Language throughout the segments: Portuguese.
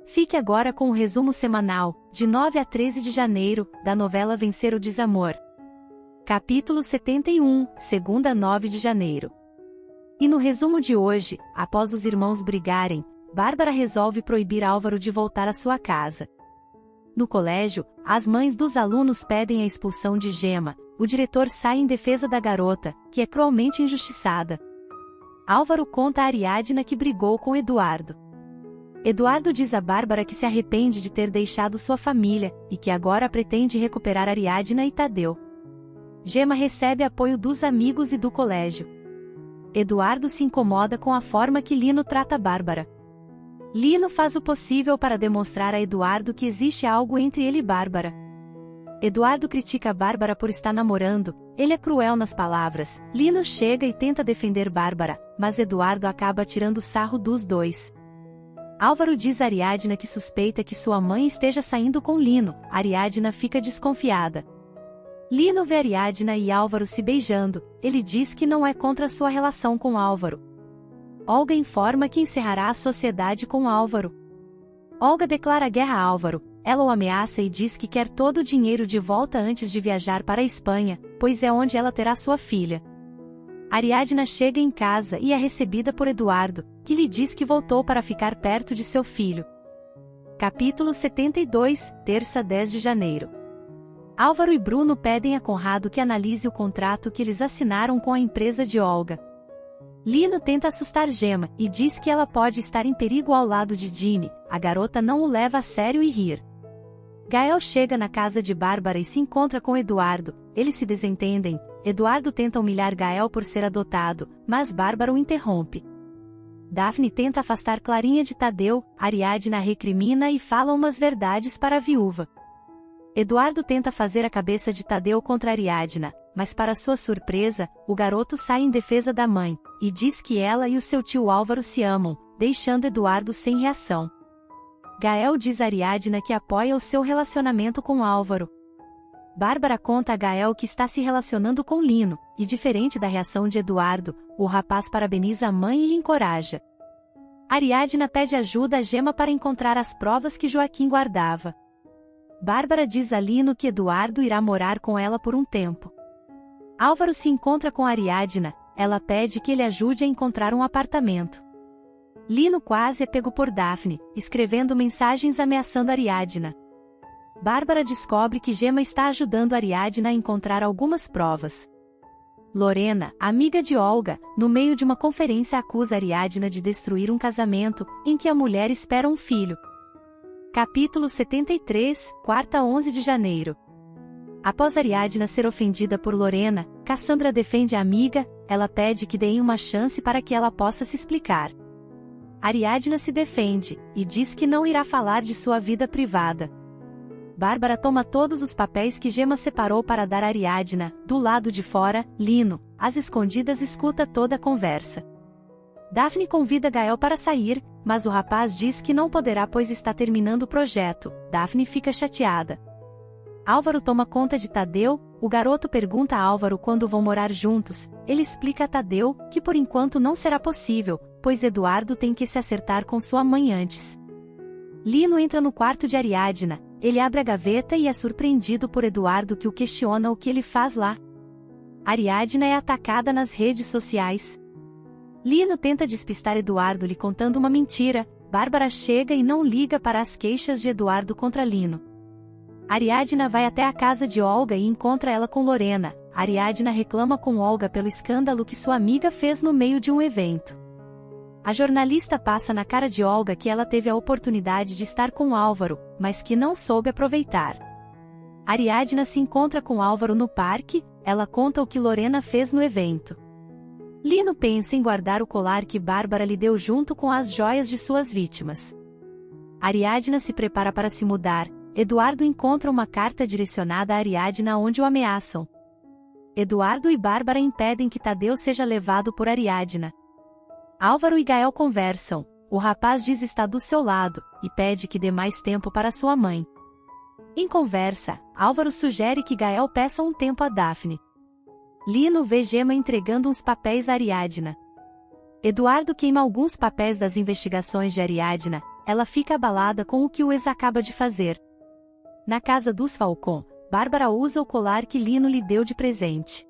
Fique agora com o resumo semanal, de 9 a 13 de janeiro, da novela Vencer o Desamor. Capítulo 71, segunda a 9 de janeiro. E no resumo de hoje, após os irmãos brigarem, Bárbara resolve proibir Álvaro de voltar à sua casa. No colégio, as mães dos alunos pedem a expulsão de Gemma, o diretor sai em defesa da garota, que é cruelmente injustiçada. Álvaro conta a Ariadna que brigou com Eduardo. Eduardo diz a Bárbara que se arrepende de ter deixado sua família, e que agora pretende recuperar Ariadna e Tadeu. Gemma recebe apoio dos amigos e do colégio. Eduardo se incomoda com a forma que Lino trata Bárbara. Lino faz o possível para demonstrar a Eduardo que existe algo entre ele e Bárbara. Eduardo critica Bárbara por estar namorando, ele é cruel nas palavras. Lino chega e tenta defender Bárbara, mas Eduardo acaba tirando sarro dos dois. Álvaro diz a Ariadna que suspeita que sua mãe esteja saindo com Lino. Ariadna fica desconfiada. Lino vê Ariadna e Álvaro se beijando, ele diz que não é contra sua relação com Álvaro. Olga informa que encerrará a sociedade com Álvaro. Olga declara guerra a Álvaro, ela o ameaça e diz que quer todo o dinheiro de volta antes de viajar para a Espanha, pois é onde ela terá sua filha. Ariadna chega em casa e é recebida por Eduardo, que lhe diz que voltou para ficar perto de seu filho. Capítulo 72, terça 10 de janeiro. Álvaro e Bruno pedem a Conrado que analise o contrato que eles assinaram com a empresa de Olga. Lino tenta assustar Gemma e diz que ela pode estar em perigo ao lado de Jimmy, a garota não o leva a sério e ri. Gael chega na casa de Bárbara e se encontra com Eduardo, eles se desentendem. Eduardo tenta humilhar Gael por ser adotado, mas Bárbara o interrompe. Daphne tenta afastar Clarinha de Tadeu, Ariadna recrimina e fala umas verdades para a viúva. Eduardo tenta fazer a cabeça de Tadeu contra Ariadna, mas para sua surpresa, o garoto sai em defesa da mãe, e diz que ela e o seu tio Álvaro se amam, deixando Eduardo sem reação. Gael diz a Ariadna que apoia o seu relacionamento com Álvaro. Bárbara conta a Gael que está se relacionando com Lino, e diferente da reação de Eduardo, o rapaz parabeniza a mãe e encoraja. Ariadna pede ajuda a Gemma para encontrar as provas que Joaquim guardava. Bárbara diz a Lino que Eduardo irá morar com ela por um tempo. Álvaro se encontra com Ariadna, ela pede que ele ajude a encontrar um apartamento. Lino quase é pego por Daphne, escrevendo mensagens ameaçando Ariadna. Bárbara descobre que Gemma está ajudando Ariadna a encontrar algumas provas. Lorena, amiga de Olga, no meio de uma conferência acusa Ariadna de destruir um casamento, em que a mulher espera um filho. Capítulo 73, quarta a 11 de janeiro. Após Ariadna ser ofendida por Lorena, Cassandra defende a amiga, ela pede que deem uma chance para que ela possa se explicar. Ariadna se defende, e diz que não irá falar de sua vida privada. Bárbara toma todos os papéis que Gemma separou para dar a Ariadna, do lado de fora, Lino, às escondidas escuta toda a conversa. Daphne convida Gael para sair, mas o rapaz diz que não poderá pois está terminando o projeto. Daphne fica chateada. Álvaro toma conta de Tadeu, o garoto pergunta a Álvaro quando vão morar juntos, ele explica a Tadeu que por enquanto não será possível, pois Eduardo tem que se acertar com sua mãe antes. Lino entra no quarto de Ariadna, ele abre a gaveta e é surpreendido por Eduardo que o questiona o que ele faz lá. Ariadna é atacada nas redes sociais. Lino tenta despistar Eduardo lhe contando uma mentira, Bárbara chega e não liga para as queixas de Eduardo contra Lino. Ariadna vai até a casa de Olga e encontra ela com Lorena. Ariadna reclama com Olga pelo escândalo que sua amiga fez no meio de um evento. A jornalista passa na cara de Olga que ela teve a oportunidade de estar com Álvaro, mas que não soube aproveitar. Ariadna se encontra com Álvaro no parque, ela conta o que Lorena fez no evento. Lino pensa em guardar o colar que Bárbara lhe deu junto com as joias de suas vítimas. Ariadna se prepara para se mudar, Eduardo encontra uma carta direcionada a Ariadna onde o ameaçam. Eduardo e Bárbara impedem que Tadeu seja levado por Ariadna. Álvaro e Gael conversam, o rapaz diz estar do seu lado, e pede que dê mais tempo para sua mãe. Em conversa, Álvaro sugere que Gael peça um tempo a Daphne. Lino vê Gemma entregando uns papéis a Ariadna. Eduardo queima alguns papéis das investigações de Ariadna, ela fica abalada com o que o ex acaba de fazer. Na casa dos Falcon, Bárbara usa o colar que Lino lhe deu de presente.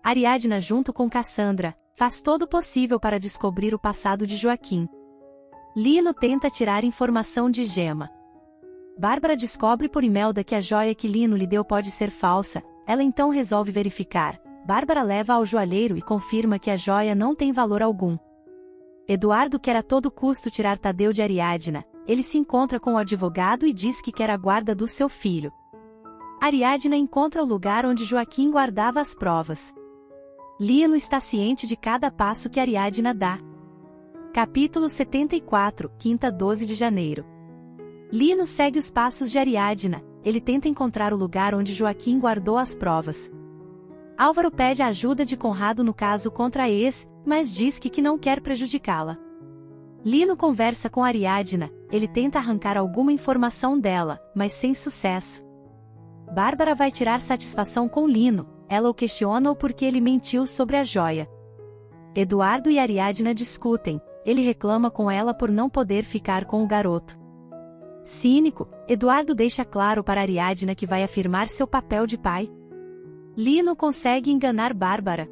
Ariadna, junto com Cassandra, faz todo o possível para descobrir o passado de Joaquim. Lino tenta tirar informação de Gemma. Bárbara descobre por Imelda que a joia que Lino lhe deu pode ser falsa, ela então resolve verificar. Bárbara leva ao joalheiro e confirma que a joia não tem valor algum. Eduardo quer a todo custo tirar Tadeu de Ariadna, ele se encontra com o advogado e diz que quer a guarda do seu filho. Ariadna encontra o lugar onde Joaquim guardava as provas. Lino está ciente de cada passo que Ariadna dá. Capítulo 74, quinta 12 de janeiro. Lino segue os passos de Ariadna, ele tenta encontrar o lugar onde Joaquim guardou as provas. Álvaro pede a ajuda de Conrado no caso contra a ex, mas diz que não quer prejudicá-la. Lino conversa com Ariadna, ele tenta arrancar alguma informação dela, mas sem sucesso. Bárbara vai tirar satisfação com Lino, ela o questiona porque ele mentiu sobre a joia. Eduardo e Ariadna discutem, ele reclama com ela por não poder ficar com o garoto. Cínico, Eduardo deixa claro para Ariadna que vai afirmar seu papel de pai. Lino consegue enganar Bárbara.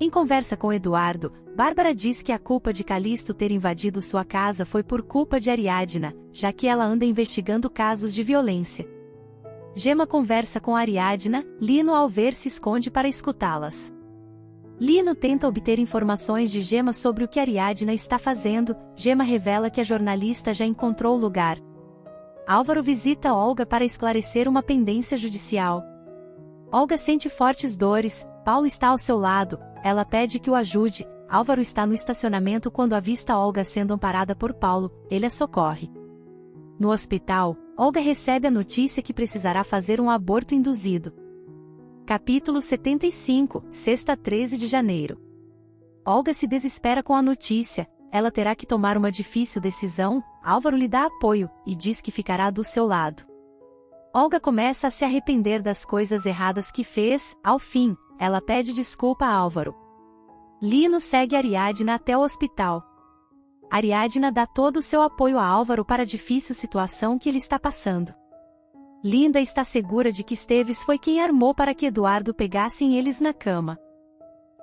Em conversa com Eduardo, Bárbara diz que a culpa de Calixto ter invadido sua casa foi por culpa de Ariadna, já que ela anda investigando casos de violência. Gemma conversa com Ariadna, Lino ao ver se esconde para escutá-las. Lino tenta obter informações de Gemma sobre o que Ariadna está fazendo, Gemma revela que a jornalista já encontrou o lugar. Álvaro visita Olga para esclarecer uma pendência judicial. Olga sente fortes dores, Paulo está ao seu lado, ela pede que o ajude, Álvaro está no estacionamento quando avista Olga sendo amparada por Paulo, ele a socorre. No hospital, Olga recebe a notícia que precisará fazer um aborto induzido. Capítulo 75, sexta 13 de janeiro. Olga se desespera com a notícia, ela terá que tomar uma difícil decisão, Álvaro lhe dá apoio, e diz que ficará do seu lado. Olga começa a se arrepender das coisas erradas que fez, ao fim, ela pede desculpa a Álvaro. Lino segue Ariadna até o hospital. Ariadna dá todo o seu apoio a Álvaro para a difícil situação que ele está passando. Linda está segura de que Esteves foi quem armou para que Eduardo pegassem eles na cama.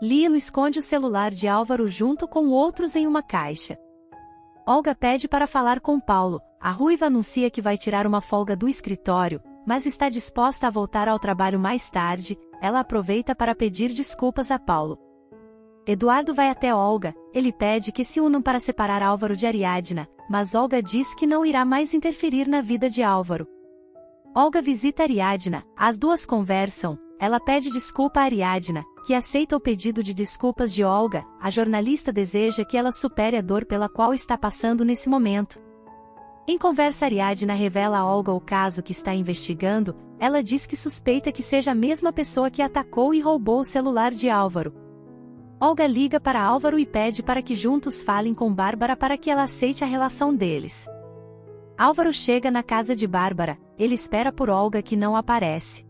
Lino esconde o celular de Álvaro junto com outros em uma caixa. Olga pede para falar com Paulo, a ruiva anuncia que vai tirar uma folga do escritório, mas está disposta a voltar ao trabalho mais tarde, ela aproveita para pedir desculpas a Paulo. Eduardo vai até Olga, ele pede que se unam para separar Álvaro de Ariadna, mas Olga diz que não irá mais interferir na vida de Álvaro. Olga visita Ariadna, as duas conversam, ela pede desculpa a Ariadna, que aceita o pedido de desculpas de Olga, a jornalista deseja que ela supere a dor pela qual está passando nesse momento. Em conversa Ariadna revela a Olga o caso que está investigando, ela diz que suspeita que seja a mesma pessoa que atacou e roubou o celular de Álvaro. Olga liga para Álvaro e pede para que juntos falem com Bárbara para que ela aceite a relação deles. Álvaro chega na casa de Bárbara, ele espera por Olga que não aparece.